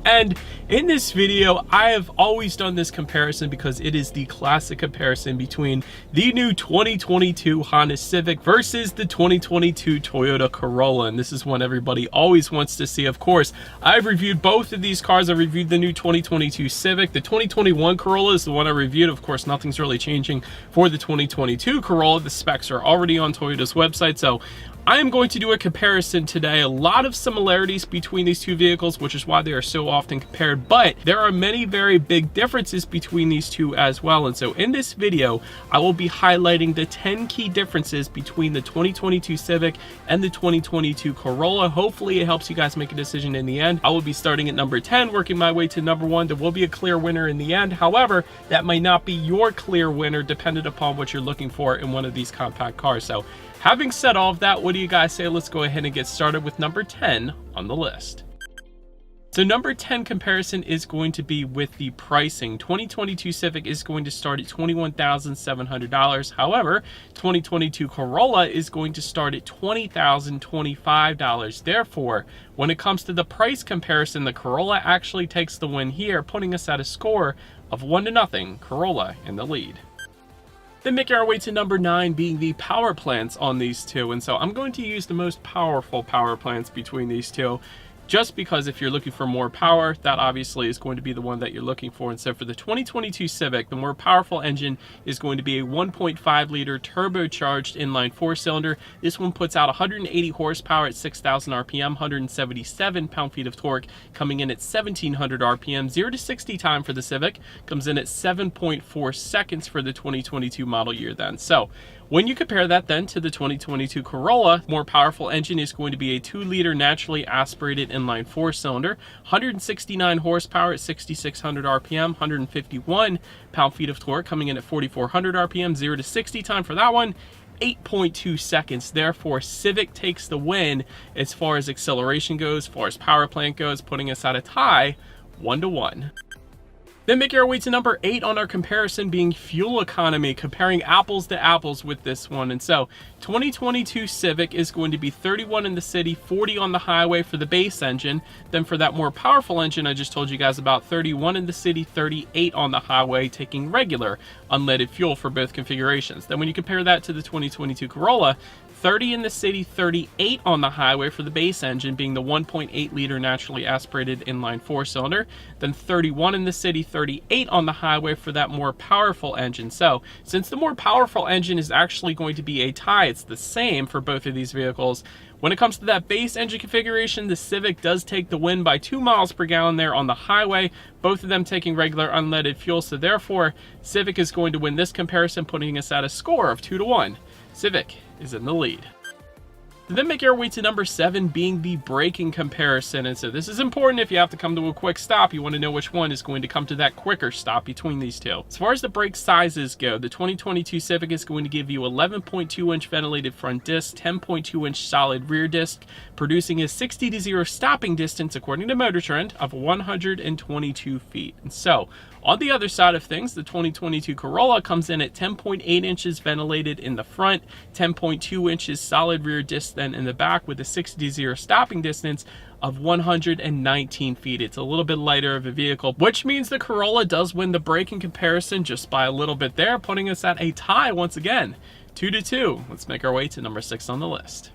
And in this video, I have always done this comparison because it is the classic comparison between the new 2022 Honda Civic versus the 2022 Toyota Corolla. And this is one everybody always wants to see. Of course, I've reviewed both of these cars. I reviewed the new 2022 Civic. The 2021 Corolla is the one I reviewed. Of course, nothing's really changing for the 2022 Corolla. The specs are already on Toyota's website. So I am going to do a comparison today. A lot of similarities between these two vehicles, which is why they are so often compared, but there are many very big differences between these two as well. And so in this video, I will be highlighting the 10 key differences between the 2022 Civic and the 2022 Corolla. Hopefully it helps you guys make a decision in the end. I will be starting at number 10, working my way to number 1. There will be a clear winner in the end. However, that might not be your clear winner dependent upon what you're looking for in one of these compact cars. So having said all of that, what do you guys say? Let's go ahead and get started with number 10 on the list. So number 10 comparison is going to be with the pricing. 2022 Civic is going to start at $21,700. However, 2022 Corolla is going to start at $20,025. Therefore, when it comes to the price comparison, the Corolla actually takes the win here, putting us at a score of 1-0, Corolla in the lead. Then making our way to number 9 being the power plants on these two. And so I'm going to use the most powerful power plants between these two, just because if you're looking for more power, that obviously is going to be the one that you're looking for. And so for the 2022 Civic, the more powerful engine is going to be a 1.5 liter turbocharged inline 4-cylinder. This one puts out 180 horsepower at 6,000 RPM, 177 pound-feet of torque, coming in at 1,700 RPM. 0 to 60 time for the Civic comes in at 7.4 seconds for the 2022 model year then. So when you compare that then to the 2022 Corolla, more powerful engine is going to be a 2-liter naturally aspirated inline 4-cylinder, 169 horsepower at 6,600 RPM, 151 pound-feet of torque, coming in at 4,400 RPM. 0 to 60 time for that one, 8.2 seconds. Therefore, Civic takes the win as far as acceleration goes, as far as power plant goes, putting us at a tie, 1-1. Then making our way to number 8 on our comparison being fuel economy, comparing apples to apples with this one. And so 2022 Civic is going to be 31 in the city, 40 on the highway for the base engine. Then for that more powerful engine I just told you guys about, 31 in the city, 38 on the highway, taking regular unleaded fuel for both configurations. Then when you compare that to the 2022 Corolla, 30 in the city, 38 on the highway for the base engine, being the 1.8 liter naturally aspirated inline 4-cylinder. Then 31 in the city, 38 on the highway for that more powerful engine. So since the more powerful engine is actually going to be a tie, it's the same for both of these vehicles. When it comes to that base engine configuration, the Civic does take the win by 2 miles per gallon there on the highway, both of them taking regular unleaded fuel. So therefore, Civic is going to win this comparison, putting us at a score of 2-1. Civic is in the lead. Then make our way to number 7 being the braking comparison. And so this is important if you have to come to a quick stop. You want to know which one is going to come to that quicker stop between these two. As far as the brake sizes go, the 2022 Civic is going to give you 11.2 inch ventilated front disc, 10.2 inch solid rear disc, producing a 60 to 0 stopping distance according to Motor Trend of 122 feet. And so on the other side of things, the 2022 Corolla comes in at 10.8 inches ventilated in the front, 10.2 inches solid rear disc then in the back, with a 60 to 0 stopping distance of 119 feet. It's a little bit lighter of a vehicle, which means the Corolla does win the braking comparison just by a little bit there, putting us at a tie once again, 2-2. Let's make our way to number 6 on the list.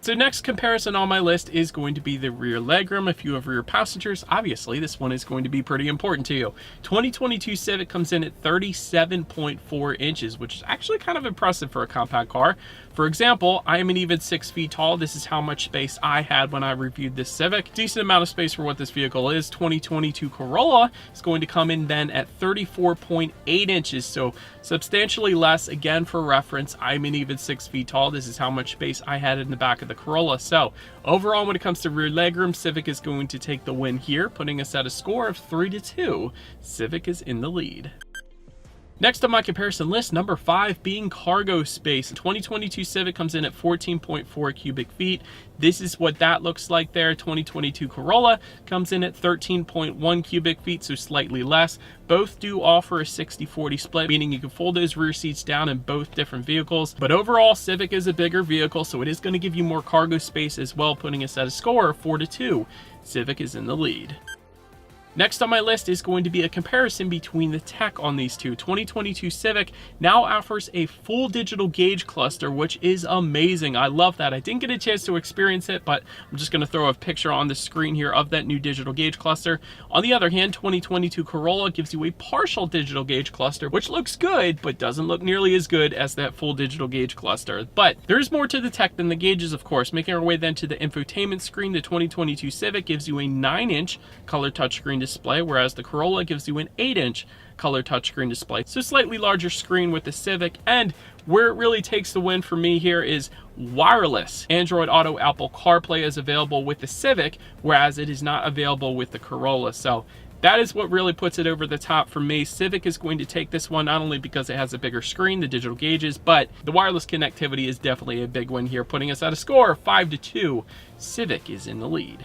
So next comparison on my list is going to be the rear legroom. If you have rear passengers, obviously this one is going to be pretty important to you. 2022 Civic comes in at 37.4 inches, which is actually kind of impressive for a compact car. For example, I am an even 6 feet tall. This is how much space I had when I reviewed this Civic. Decent amount of space for what this vehicle is. 2022 Corolla is going to come in then at 34.8 inches, so substantially less. Again, for reference, I'm an even 6 feet tall. This is how much space I had in the back of the Corolla. So overall, when it comes to rear legroom, Civic is going to take the win here, putting us at a score of 3-2. Civic is in the lead. Next on my comparison list, number 5 being cargo space. 2022 Civic comes in at 14.4 cubic feet. This is what that looks like there. 2022 Corolla comes in at 13.1 cubic feet, so slightly less. Both do offer a 60-40 split, meaning you can fold those rear seats down in both different vehicles. But overall, Civic is a bigger vehicle, so it is going to give you more cargo space as well, putting us at a score of 4-2. Civic is in the lead. Next on my list is going to be a comparison between the tech on these two. 2022 Civic now offers a full digital gauge cluster, which is amazing. I love that. I didn't get a chance to experience it, but I'm just going to throw a picture on the screen here of that new digital gauge cluster. On the other hand, 2022 Corolla gives you a partial digital gauge cluster, which looks good, but doesn't look nearly as good as that full digital gauge cluster. But there's more to the tech than the gauges, of course. Making our way then to the infotainment screen, the 2022 Civic gives you a 9-inch color touchscreen display, whereas the Corolla gives you an 8-inch color touchscreen display. So slightly larger screen with the Civic, and where it really takes the win for me here is wireless. Android Auto, Apple CarPlay is available with the Civic, whereas it is not available with the Corolla. So that is what really puts it over the top for me. Civic is going to take this one not only because it has a bigger screen, the digital gauges, but the wireless connectivity is definitely a big win here, putting us at a score of 5-2. Civic is in the lead.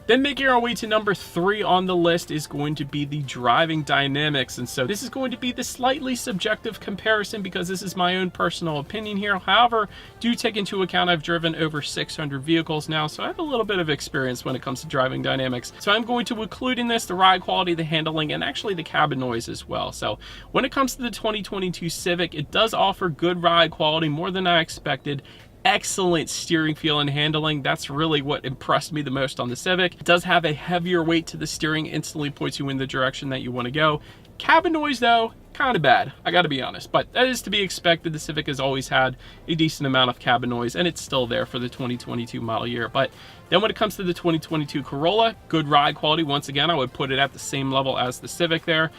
Then making our way to number 3 on the list is going to be the driving dynamics. And so this is going to be the slightly subjective comparison because this is my own personal opinion here. However, do take into account I've driven over 600 vehicles now, so I have a little bit of experience when it comes to driving dynamics. So I'm going to include in this the ride quality, the handling, and actually the cabin noise as well. So when it comes to the 2022 Civic, it does offer good ride quality, more than I expected. Excellent steering feel and handling. That's really what impressed me the most on the Civic. It does have a heavier weight to the steering, instantly points you in the direction that you want to go. Cabin noise though, kind of bad, I gotta be honest, but that is to be expected. The Civic has always had a decent amount of cabin noise, and it's still there for the 2022 model year. But then when it comes to the 2022 Corolla, good ride quality. Once again, I would put it at the same level as the Civic there.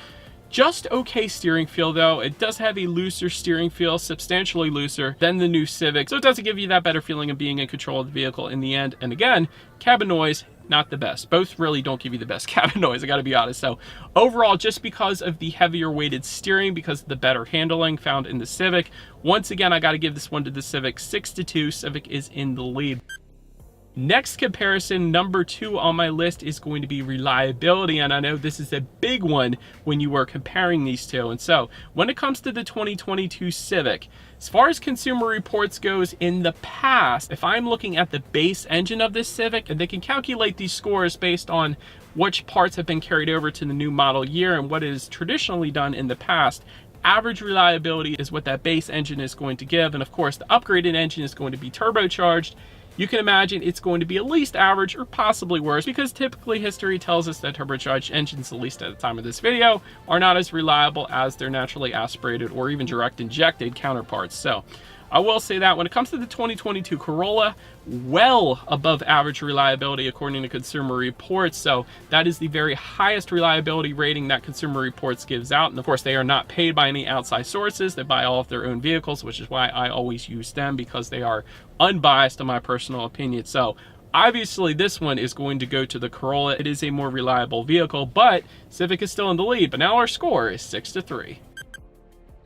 Just okay steering feel though. It does have a looser steering feel, substantially looser than the new Civic, so it doesn't give you that better feeling of being in control of the vehicle in the end. And again, cabin noise, not the best. Both really don't give you the best cabin noise, I gotta be honest. So overall, just because of the heavier weighted steering, because of the better handling found in the Civic, once again, I gotta give this one to the Civic. 6-2, Civic is in the lead. Next comparison, number 2 on my list, is going to be reliability, and I know this is a big one when you are comparing these two. And so when it comes to the 2022 Civic, as far as Consumer Reports goes, in the past, if I'm looking at the base engine of this Civic, and they can calculate these scores based on which parts have been carried over to the new model year and what is traditionally done in the past, average reliability is what that base engine is going to give. And of course, the upgraded engine is going to be turbocharged. You can imagine it's going to be at least average or possibly worse, because typically history tells us that turbocharged engines, at least at the time of this video, are not as reliable as their naturally aspirated or even direct injected counterparts. So I will say that when it comes to the 2022 Corolla, well above average reliability according to Consumer Reports. So that is the very highest reliability rating that Consumer Reports gives out. And of course, they are not paid by any outside sources. They buy all of their own vehicles, which is why I always use them, because they are unbiased in my personal opinion. So obviously this one is going to go to the Corolla. It is a more reliable vehicle, but Civic is still in the lead. But now our score is 6-3.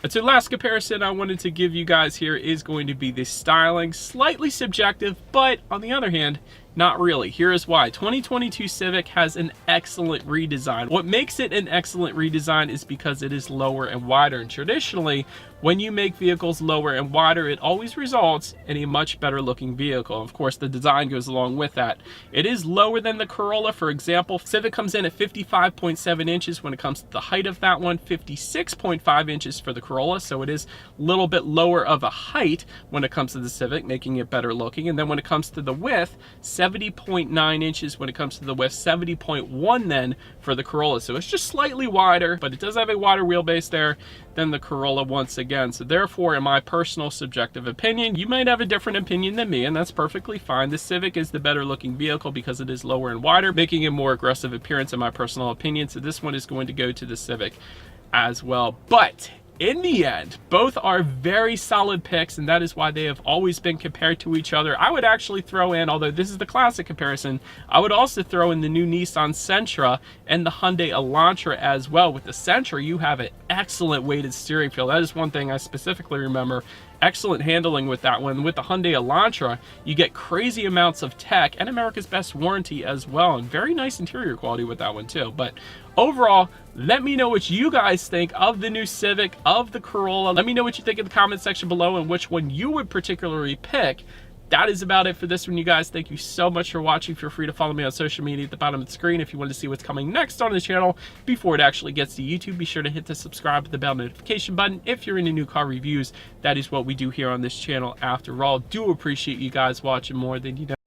And so last comparison I wanted to give you guys here is going to be the styling. Slightly subjective, but on the other hand, not really. Here is why. 2022 Civic has an excellent redesign. What makes it an excellent redesign is because it is lower and wider. And traditionally, when you make vehicles lower and wider, it always results in a much better looking vehicle. Of course, the design goes along with that. It is lower than the Corolla. For example, Civic comes in at 55.7 inches when it comes to the height of that one, 56.5 inches for the Corolla. So it is a little bit lower of a height when it comes to the Civic, making it better looking. And then when it comes to the width, 70.9 inches when it comes to the width, 70.1 then for the Corolla. So it's just slightly wider, but it does have a wider wheelbase there than the Corolla once again. So therefore, in my personal subjective opinion, you might have a different opinion than me, and that's perfectly fine. The Civic is the better looking vehicle because it is lower and wider, making a more aggressive appearance in my personal opinion. So this one is going to go to the Civic as well. But in the end, both are very solid picks, and that is why they have always been compared to each other. I would actually throw in, although this is the classic comparison, I would also throw in the new Nissan Sentra and the Hyundai Elantra as well. With the Sentra, you have an excellent weighted steering feel. That is one thing I specifically remember. Excellent handling with that one. With the Hyundai Elantra, you get crazy amounts of tech and America's Best warranty as well, and very nice interior quality with that one too. But overall, let me know what you guys think of the new Civic, of the Corolla. Let me know what you think in the comment section below and which one you would particularly pick. that is about it for this one, you guys. Thank you so much for watching. Feel free to follow me on social media at the bottom of the screen. If you want to see what's coming next on the channel before it actually gets to YouTube, be sure to hit the subscribe with the bell notification button. If you're into new car reviews, that is what we do here on this channel after all. Do appreciate you guys watching more than you know.